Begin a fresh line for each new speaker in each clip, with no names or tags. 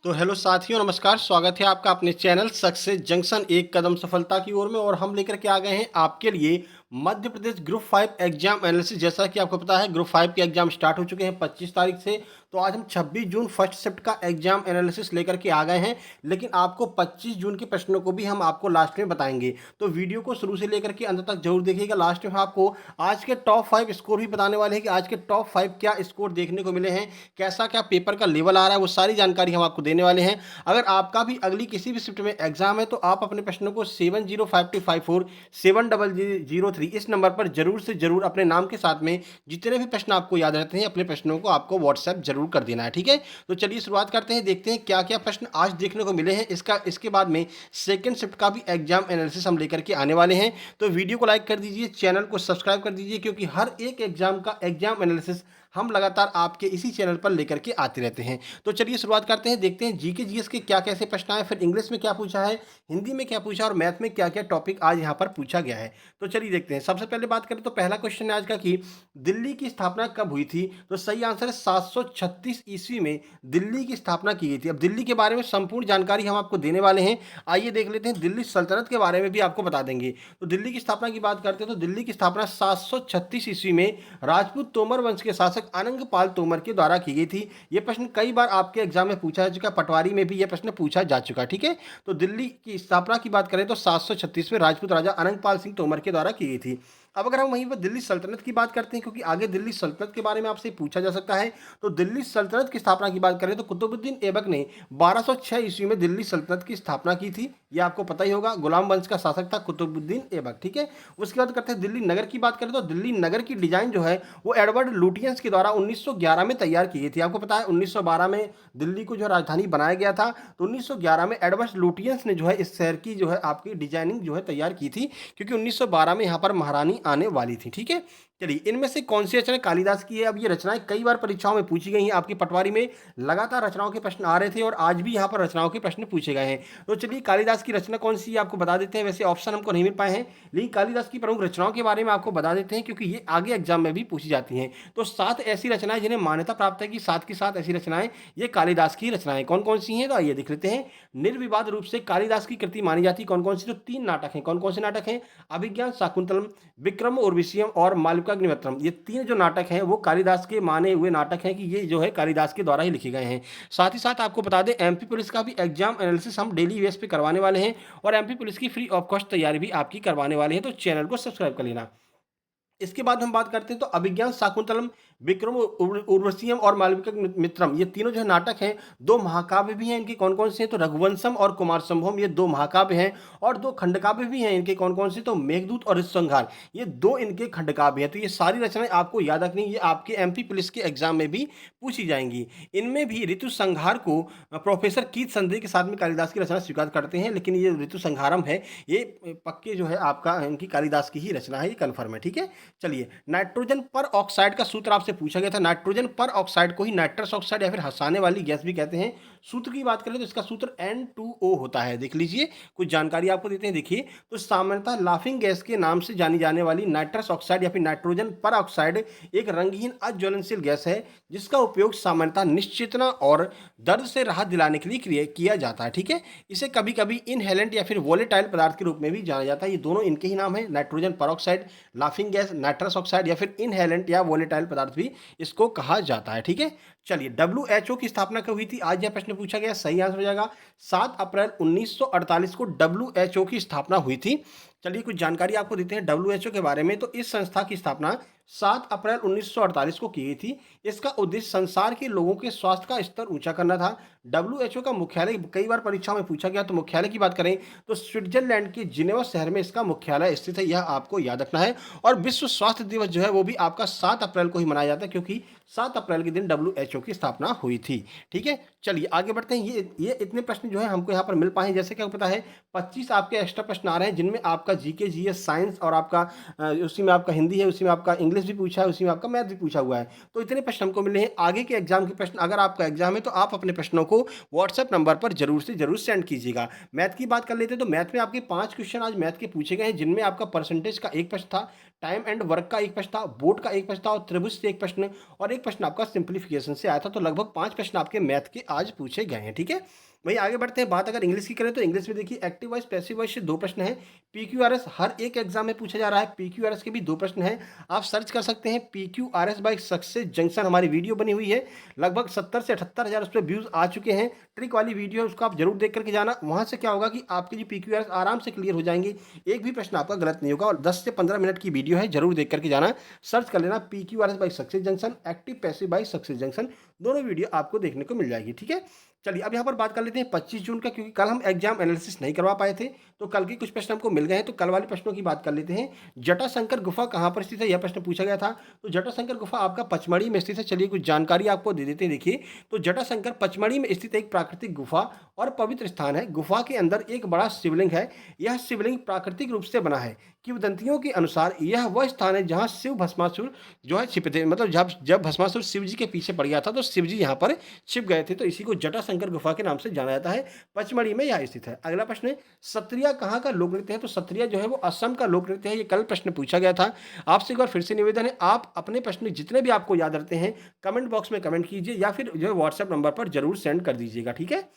तो हेलो साथियों, नमस्कार। स्वागत है आपका अपने चैनल सक्सेस जंक्शन एक कदम सफलता की ओर में। और हम लेकर के आ गए हैं आपके लिए Madhya Pradesh group 5 exam analysis. जैसा कि आपको पता है, ग्रुप 5 के एग्जाम स्टार्ट हो चुके हैं 25 तारीख से। तो आज हम 26 जून फर्स्ट शिफ्ट का एग्जाम एनालिसिस लेकर के आ गए हैं, लेकिन आपको 25 जून के प्रश्नों को भी हम आपको लास्ट में बताएंगे। तो वीडियो को शुरू से लेकर के अंत तक जरूर देखिएगा। लास्ट में हम आपको आज के टॉप 5 स्कोर भी बताने वाले हैं कि आज के टॉप 5 क्या स्कोर देखने को मिले हैं, कैसा क्या पेपर का लेवल आ रहा है, वो सारी जानकारी हम आपको देने वाले हैं। अगर आपका भी अगली किसी भी शिफ्ट में एग्जाम है तो आप अपने प्रश्नों को 705254 7003 इस नंबर पर जरूर से जरूर अपने नाम के साथ में जितने भी प्रश्न आपको याद रहते हैं अपने प्रश्नों को आपको व्हाट्सएप जरूर कर देना है। ठीक है, तो चलिए शुरुआत करते हैं, देखते हैं क्या क्या प्रश्न आज देखने को मिले हैं। इसके बाद में सेकंड शिफ्ट का भी एग्जाम एनालिसिस हम लेकर के आने वाले हैं। तो वीडियो को लाइक कर दीजिए, चैनल को सब्सक्राइब कर दीजिए, क्योंकि हर एक एग्जाम का एग्जाम एनालिसिस हम लगातार आपके इसी चैनल पर लेकर के आते रहते हैं। तो चलिए शुरुआत करते हैं, देखते हैं जीके जीएस के क्या कैसे प्रश्न आए, फिर इंग्लिश में क्या पूछा है, हिंदी में क्या पूछा और मैथ में क्या क्या टॉपिक आज यहाँ पर पूछा गया है। तो चलिए देखते हैं। सबसे पहले बात करें तो पहला क्वेश्चन है आज का कि दिल्ली की स्थापना कब हुई थी। तो सही आंसर है 736 ईस्वी में दिल्ली की स्थापना की गई थी। अब दिल्ली के बारे में संपूर्ण जानकारी हम आपको देने वाले हैं। आइए देख लेते हैं, दिल्ली सल्तनत के बारे में भी आपको बता देंगे। तो दिल्ली की स्थापना की बात करते हैं तो दिल्ली की स्थापना 736 ईस्वी में राजपूत तोमर वंश के शासक अनंगपाल तोमर के द्वारा की गई थी। ये प्रश्न कई बार आपके एग्जाम में पूछा जा चुका, पटवारी में भी यह प्रश्न पूछा जा चुका। ठीक है, तो दिल्ली की स्थापना की बात करें तो 736 में राजपूत राजा अनंगपाल सिंह तोमर के द्वारा की गई थी। अब अगर हम वहीं पर दिल्ली सल्तनत की बात करते हैं, क्योंकि आगे दिल्ली सल्तनत के बारे में आपसे पूछा जा सकता है, तो दिल्ली सल्तनत की स्थापना की बात करें तो कुतुबुद्दीन ऐबक ने 1206 ईस्वी में दिल्ली सल्तनत की स्थापना की थी। ये आपको पता ही होगा, गुलाम वंश का शासक था कुतुबुद्दीन ऐबक। ठीक है, उसके बाद करते हैं दिल्ली नगर की बात करें तो दिल्ली नगर की डिजाइन जो है वो एडवर्ड लुटियंस के द्वारा 1911 में तैयार की गई थी। आपको पता है 1912 में दिल्ली को जो राजधानी बनाया गया था, तो 1911 में एडवर्ड लुटियंस ने जो है इस शहर की जो है आपकी डिजाइनिंग जो है तैयार की थी, क्योंकि 1912 में यहाँ पर महारानी आने वाली थी। ठीक है, चलिए इनमें से कौन सी रचना कालिदास की है। अब ये रचनाएं कई बार परीक्षाओं में पूछी गई हैं, आपकी पटवारी में लगातार रचनाओं के प्रश्न आ रहे थे और आज भी यहाँ पर रचनाओं के प्रश्न पूछे गए हैं। तो चलिए कालिदास की रचना कौन सी है आपको बता देते हैं। वैसे ऑप्शन हमको नहीं मिल पाए हैं, लेकिन कालिदास की प्रमुख रचनाओं के बारे में आपको बता देते हैं, क्योंकि ये आगे एग्जाम में भी पूछी जाती हैं। तो 7 ऐसी रचनाएं जिन्हें मान्यता प्राप्त है कि 7 की 7 ऐसी रचनाएं ये कालिदास की रचनाएं कौन कौन सी हैं, तो आइए देख लेते हैं। निर्विवाद रूप से कालिदास की कृति मानी जाती कौन कौन सी, तो 3 नाटक हैं। कौन कौन से नाटक हैं, अभिज्ञान शाकुंतलम, विक्रम उर्वशीयम और मालविकाग्निमित्रम। ये 3 जो नाटक हैं वो कालिदास के माने हुए नाटक हैं, कि ये जो है कालिदास के द्वारा ही लिखे गए हैं। साथ ही साथ आपको बता दें एमपी पुलिस का भी एग्जाम एनालिसिस हम डेली बेस पे करवाने वाले हैं, और एमपी पुलिस की फ्री ऑफ कॉस्ट तैयारी भी आपकी करवाने वाले हैं। तो चैनल को सब्सक्राइब कर लेना। इसके बाद हम बात करते हैं तो अभिज्ञान शाकुंतलम, विक्रम उर्वशीयम और मालविका मित्रम, ये तीनों जो है नाटक हैं। 2 महाकाव्य भी हैं इनके, कौन कौन से हैं, तो रघुवंशम और कुमार संभवम, ये 2 महाकाव्य हैं। और 2 खंडकाव्य भी हैं इनके, कौन कौन से, तो मेघदूत और ऋतुसंहार, ये 2 इनके खंडकाव्य हैं। तो ये सारी रचनाएं आपको याद रखनी, ये आपके एमपी पुलिस के एग्जाम में भी पूछी जाएंगी। इनमें भी ऋतुसंहार को प्रोफेसर कीट संदेह के साथ में कालिदास की रचना स्वीकार करते हैं, लेकिन ये ऋतुसंहारम है ये पक्के जो है आपका इनकी कालिदास की ही रचना है, ये कन्फर्म है। ठीक है, चलिए नाइट्रोजन पर ऑक्साइड का सूत्र आपसे पूछा गया था। नाइट्रोजन पर ऑक्साइड को ही नाइट्रस ऑक्साइड या फिर हंसाने वाली गैस भी कहते हैं। सूत्र की बात करें तो इसका सूत्र N2O होता है। देख लीजिए, कुछ जानकारी आपको देते हैं। देखिए, तो सामान्यतः लाफिंग गैस के नाम से जानी जाने वाली नाइट्रस ऑक्साइड या फिर नाइट्रोजन पर ऑक्साइड एक रंगहीन अज्वलनशील गैस है, जिसका उपयोग सामान्यतः निश्चेतना और दर्द से राहत दिलाने के लिए किया जाता है। ठीक है, इसे कभी कभी इनहेलेंट या फिर वोलेटाइल पदार्थ के रूप में भी जाना जाता है। ये दोनों इनके ही नाम है, नाइट्रोजन पर oxide, laughing gas, nitrous oxide या फिर इनहेलेंट या वोलेटाइल पदार्थ भी इसको कहा जाता है। ठीक है, चलिए WHO की स्थापना कब हुई थी, आज यह प्रश्न पूछा गया। सही आंसर हो जाएगा 7 अप्रैल 1948 को WHO की स्थापना हुई थी। चलिए कुछ जानकारी आपको देते हैं WHO के बारे में। तो इस संस्था की स्थापना 7 अप्रैल 1948 को की गई थी। इसका उद्देश्य संसार के लोगों के स्वास्थ्य का स्तर ऊंचा करना था। WHO का मुख्यालय कई बार परीक्षा में पूछा गया, तो मुख्यालय की बात करें तो स्विट्जरलैंड के जिनेवा शहर में इसका मुख्यालय स्थित है, यह आपको याद रखना है। और विश्व स्वास्थ्य दिवस जो है वो भी आपका 7 अप्रैल को ही मनाया जाता है, क्योंकि 7 अप्रैल के दिन WHO की स्थापना हुई थी। ठीक है, चलिए आगे बढ़ते हैं। ये इतने प्रश्न जो है हमको यहाँ पर मिल पाए हैं। जैसे कि आपको पता है 25 आपके एक्स्ट्रा प्रश्न आ रहे हैं, जिनमें आपका जीके जीएस साइंस और आपका उसी में आपका हिंदी है, उसी में आपका इंग्लिश भी पूछा है, उसी में आपका मैथ भी पूछा हुआ है। तो इतने प्रश्न हमको मिले हैं। आगे के एग्जाम के प्रश्न, अगर आपका एग्जाम है तो आप अपने प्रश्नों को व्हाट्सएप नंबर पर जरूर से जरूर सेंड कीजिएगा। मैथ की बात कर लेते हैं तो मैथ में आपके 5 क्वेश्चन आज मैथ के पूछे गए हैं, जिनमें आपका परसेंटेज का एक प्रश्न था, टाइम एंड वर्क का एक प्रश्न था, बोर्ड का एक प्रश्न था और त्रिभुज से एक प्रश्न और एक प्रश्न आपका सिंप्लीफिकेशन से आया था। तो लगभग 5 प्रश्न आपके मैथ के आज पूछे गए हैं, ठीक है। वहीं आगे बढ़ते हैं, बात अगर इंग्लिश की करें तो इंग्लिश में देखिए एक्टिव वॉइस पैसिव वॉइस से 2 प्रश्न हैं। पीक्यूआरएस हर एक एग्जाम में पूछा जा रहा है, पीक्यूआरएस के भी 2 प्रश्न हैं। आप सर्च कर सकते हैं पीक्यूआरएस बाय सक्सेस जंक्शन, हमारी वीडियो बनी हुई है, लगभग 70 से 78 हज़ार उस पर व्यूज़ आ चुके हैं। ट्रिक वाली वीडियो है, उसको आप जरूर देख करके जाना। वहाँ से क्या होगा कि आपके जो पीक्यूआरएस आराम से क्लियर हो जाएंगे, एक भी प्रश्न आपका गलत नहीं होगा। और 10 से 15 मिनट की वीडियो है, जरूर देख करके जाना। सर्च कर लेना PQRS by Success Junction, active passive by Success Junction, दोनों वीडियो आपको देखने को मिल जाएगी, ठीक है। चलिए अब यहाँ पर बात कर लेते हैं 25 जून का, क्योंकि कल हम एग्जाम एनालिसिस नहीं करवा पाए थे, तो कल के कुछ प्रश्न हमको मिल गए हैं। तो कल वाले प्रश्नों की बात कर लेते हैं। जटाशंकर गुफा कहाँ पर स्थित है, यह प्रश्न पूछा गया था। तो जटाशंकर गुफा आपका पचमढ़ी में स्थित है। चलिए कुछ जानकारी आपको दे देते हैं। देखिए, तो जटाशंकर पचमढ़ी में स्थित एक प्राकृतिक गुफा और पवित्र स्थान है। गुफा के अंदर एक बड़ा शिवलिंग है। यह शिवलिंग प्राकृतिक रूप से बना है। किंवदंतियों के अनुसार यह वह स्थान है जहाँ शिव भस्मासुर जो है छिपे थे। मतलब जब जब भस्मासुर शिव जी के पीछे पड़ गया था तो शिव जी यहाँ पर छिप गए थे, तो इसी को जटाशंकर गुफा के नाम से जाना जाता है। पचमढ़ी में यह स्थित है। अगला प्रश्न है, सत्रिया कहाँ का लोक नृत्य है। तो सत्रिया जो है वो असम का लोक नृत्य है। ये कल प्रश्न पूछा गया था। आपसे एक बार फिर से निवेदन है, आप अपने प्रश्न जितने भी आपको याद रहते हैं कमेंट बॉक्स में कमेंट कीजिए या फिर जो है व्हाट्सएप नंबर पर जरूर सेंड कर दीजिएगा, ठीक है।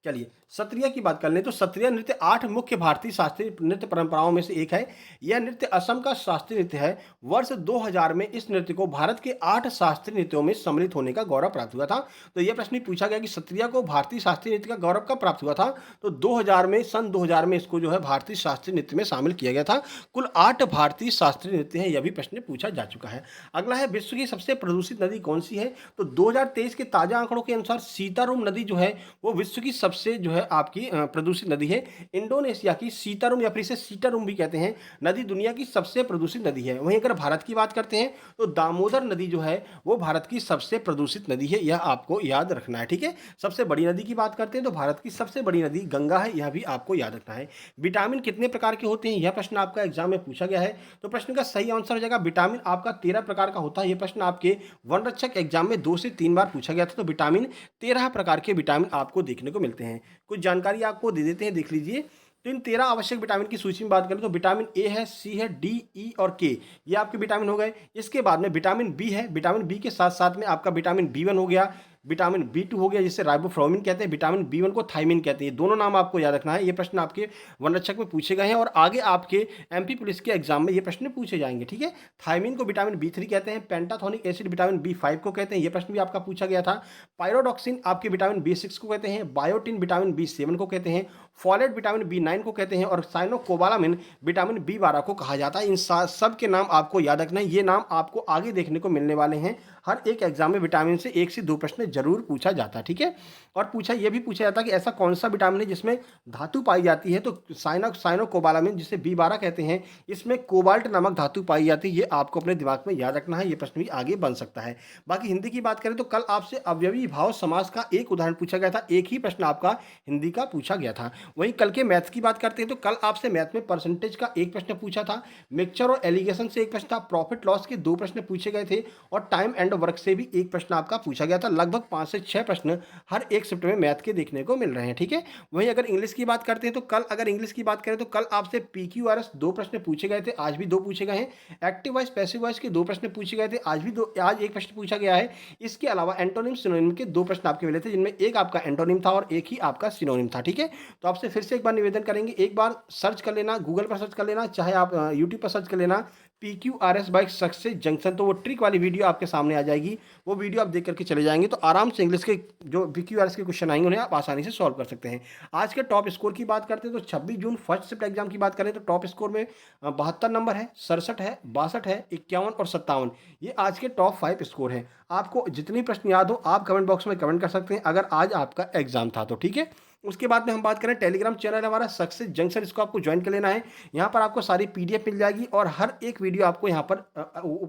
चलिए सत्रिया की बात कर लें तो सत्रिया नृत्य 8 मुख्य भारतीय शास्त्रीय नृत्य परंपराओं में से एक है। यह नृत्य असम का शास्त्रीय नृत्य है। वर्ष 2000 में इस नृत्य को भारत के 8 शास्त्रीय नृत्यों में सम्मिलित होने का गौरव प्राप्त हुआ था। तो यह प्रश्न भी पूछा गया कि सत्रिया को भारतीय शास्त्रीय नृत्य का गौरव कब प्राप्त हुआ था। तो 2000 में, सन 2000 में इसको जो है भारतीय शास्त्रीय नृत्य में शामिल किया गया था। कुल 8 भारतीय शास्त्रीय नृत्य हैं, यह भी प्रश्न पूछा जा चुका है। अगला है, विश्व की सबसे प्रदूषित नदी कौन सी है। तो 2023 के ताजा आंकड़ों के अनुसार सीतारुम नदी जो है वो विश्व की सबसे जो है आपकी प्रदूषित नदी है। इंडोनेशिया की सीतारुम या फिर इसे सीटारुम भी कहते हैं नदी दुनिया की सबसे प्रदूषित नदी है। वहीं अगर भारत की बात करते हैं तो दामोदर नदी जो है वो भारत की सबसे प्रदूषित नदी है, यह आपको याद रखना है, ठीक है। सबसे बड़ी नदी की बात करते हैं तो भारत की सबसे बड़ी नदी गंगा है, यह भी आपको याद रखना है। विटामिन कितने प्रकार के होते हैं, यह प्रश्न आपका एग्जाम में पूछा गया है। तो प्रश्न का सही आंसर हो जाएगा विटामिन आपका 13 प्रकार का होता है। यह प्रश्न आपके वन रक्षक एग्जाम में 2 से 3 बार पूछा गया था। तो विटामिन 13 प्रकार के विटामिन आपको देखने को मिलते हैं। कुछ जानकारी आपको दे देते हैं, देख लीजिए। तो इन 13 आवश्यक विटामिन की सूची में बात करें तो विटामिन ए है, सी है, डी, ई और के, ये आपके विटामिन हो गए। इसके बाद में विटामिन बी है। विटामिन बी के साथ साथ में आपका विटामिन बी1 हो गया, विटामिन बी2 हो गया जिसे राइबोफ्लोविन कहते हैं, विटामिन बी1 को थायमिन कहते हैं। ये दोनों नाम आपको याद रखना है। ये प्रश्न आपके वन रक्षक में पूछे गए हैं और आगे आपके एमपी पुलिस के एग्जाम में ये प्रश्न पूछे जाएंगे, ठीक है। थायमिन को विटामिन बी3 कहते हैं। पेंटाथोनिक एसिड विटामिन बी5 को कहते हैं, ये प्रश्न भी आपका पूछा गया था। पायरोडॉक्सिन आपके विटामिन बी6 को कहते हैं। बायोटिन विटामिन बी7 को कहते हैं। फॉलेट विटामिन बी9 को कहते हैं और साइनोकोबालामिन विटामिन बी12 को कहा जाता है। इन सब के नाम आपको याद रखना है। ये नाम आपको आगे देखने को मिलने वाले हैं। हर एक एग्जाम में विटामिन से 1 से 2 प्रश्न जरूर पूछा जाता है, ठीक है। और यह भी पूछा जाता है कि ऐसा कौन सा विटामिन है जिसमें धातु पाई जाती है। तो साइनोकोबालामिन जिसे बी12 कहते हैं, इसमें कोबाल्ट नामक धातु पाई जाती है। ये आपको अपने दिमाग में याद रखना है, ये प्रश्न भी आगे बन सकता है। बाकी हिंदी की बात करें तो कल आपसे अवयवी भाव समास का एक उदाहरण पूछा गया था, एक ही प्रश्न आपका हिंदी का पूछा गया था। वहीं कल के मैथ्स की बात करते हैं तो कल आपसे मैथ में परसेंटेज का एक प्रश्न पूछा था, मिक्सचर और एलिगेशन से एक प्रश्न था, प्रॉफिट लॉस के 2 प्रश्न पूछे गए थे और टाइम एंड वर्क से भी एक प्रश्न आपका पूछा गया था। लगभग 5 से 6 प्रश्न हर एक शिफ्ट में मैथ के देखने को मिल रहे हैं, ठीक है। वहीं अगर इंग्लिश की बात करते हैं तो कल अगर इंग्लिश की बात करें तो कल आपसे पीक्यूआरएस 2 प्रश्न पूछे गए थे, आज भी 2 पूछे गए हैं। एक्टिव वॉइस पैसिव वॉइस के 2 प्रश्न पूछे गए थे, आज एक प्रश्न पूछा गया है। इसके अलावा एंटोनिम सिनोनिम के 2 प्रश्न आपके मिले थे, जिनमें एक आपका एंटोनिम था और एक ही आपका सिनोनिम था, ठीक है। तो आपसे फिर से एक बार निवेदन करेंगे, एक बार सर्च कर लेना, गूगल पर सर्च कर लेना, चाहे आप यूट्यूब पर सर्च कर लेना PQRS बाइक सक्सेस जंक्शन, तो वो ट्रिक वाली वीडियो आपके सामने आ जाएगी। वो वीडियो आप देख करके चले जाएंगे तो आराम से इंग्लिश के जो PQRS के क्वेश्चन आएंगे उन्हें आप आसानी से सॉल्व कर सकते हैं। आज के टॉप स्कोर की बात करते हैं तो 26 जून फर्स्ट शिफ्ट एग्जाम की बात करें तो टॉप स्कोर में 72 नंबर है, 67 है, 62 है, 51 और 57, ये आज के टॉप 5 स्कोर हैं। आपको जितनी प्रश्न याद हो आप कमेंट बॉक्स में कमेंट कर सकते हैं अगर आज आपका एग्जाम था तो, ठीक है। उसके बाद में हम बात करें टेलीग्राम चैनल हमारा सक्सेस जंक्शन, इसको आपको ज्वाइन कर लेना है। यहाँ पर आपको सारी PDF मिल जाएगी और हर एक वीडियो आपको यहाँ पर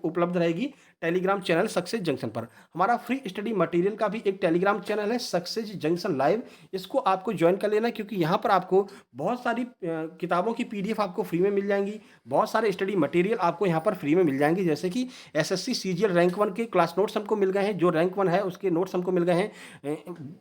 उपलब्ध रहेगी। टेलीग्राम चैनल सक्सेस जंक्शन पर। हमारा फ्री स्टडी मटेरियल का भी एक टेलीग्राम चैनल है सक्सेस जंक्शन लाइव। इसको आपको ज्वाइन कर लेना, क्योंकि यहाँ पर आपको बहुत सारी किताबों की पीडीएफ आपको फ्री में मिल जाएंगी। बहुत सारे स्टडी मटेरियल आपको यहाँ पर फ्री में मिल जाएंगे, जैसे कि एसएससी सीजीएल रैंक 1 के क्लास नोट्स हमको मिल गए हैं, जो रैंक 1 है उसके नोट्स हमको मिल गए हैं,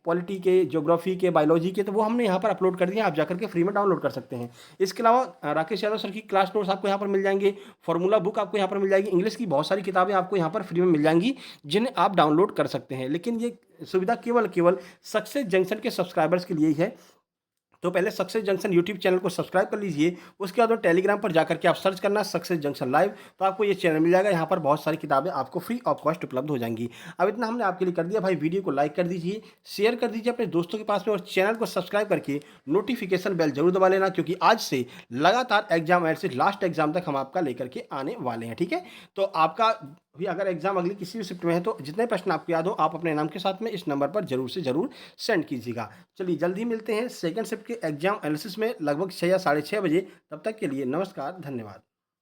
पॉलिटी के, ज्योग्राफी के, बायोलॉजी के, तो वो हमने यहाँ पर अपलोड कर दिए, आप जाकर के फ्री में डाउनलोड कर सकते हैं। इसके अलावा राकेश यादव सर की क्लास नोट्स आपको यहाँ पर मिल जाएंगे, फॉर्मूला बुक आपको यहाँ पर मिल जाएगी, इंग्लिश की बहुत सारी किताबें आपको यहाँ पर फ्री में मिल जाएंगी, जिन्हें आप डाउनलोड कर सकते हैं। लेकिन ये सुविधा केवल सक्सेस जंक्शन के सब्सक्राइबर्स के लिए ही है। तो पहले सक्सेस जंक्शन यूट्यूब चैनल को सब्सक्राइब कर लीजिए, उसके बाद टेलीग्राम पर जाकर के आप सर्च करना सक्सेस जंक्शन लाइव, तो आपको ये चैनल मिल जाएगा। यहाँ पर बहुत सारी किताबें आपको फ्री ऑफ कॉस्ट उपलब्ध हो जाएंगी। अब इतना हमने आपके लिए कर दिया भाई, वीडियो को लाइक कर दीजिए, शेयर कर दीजिए अपने दोस्तों के पास में, और चैनल को सब्सक्राइब करके नोटिफिकेशन बेल जरूर दबा लेना, क्योंकि आज से लगातार एग्जाम एड से लास्ट एग्जाम तक हम आपका लेकर के आने वाले हैं। ठीक है, तो आपका भी अगर एग्जाम अगली किसी भी शिफ्ट में है, तो जितने प्रश्न आपको याद हो आप अपने नाम के साथ में इस नंबर पर जरूर से जरूर सेंड कीजिएगा। चलिए जल्दी मिलते हैं सेकंड शिफ्ट के एग्जाम एनालिसिस में, लगभग 6 या 6:30 बजे। तब तक के लिए नमस्कार, धन्यवाद।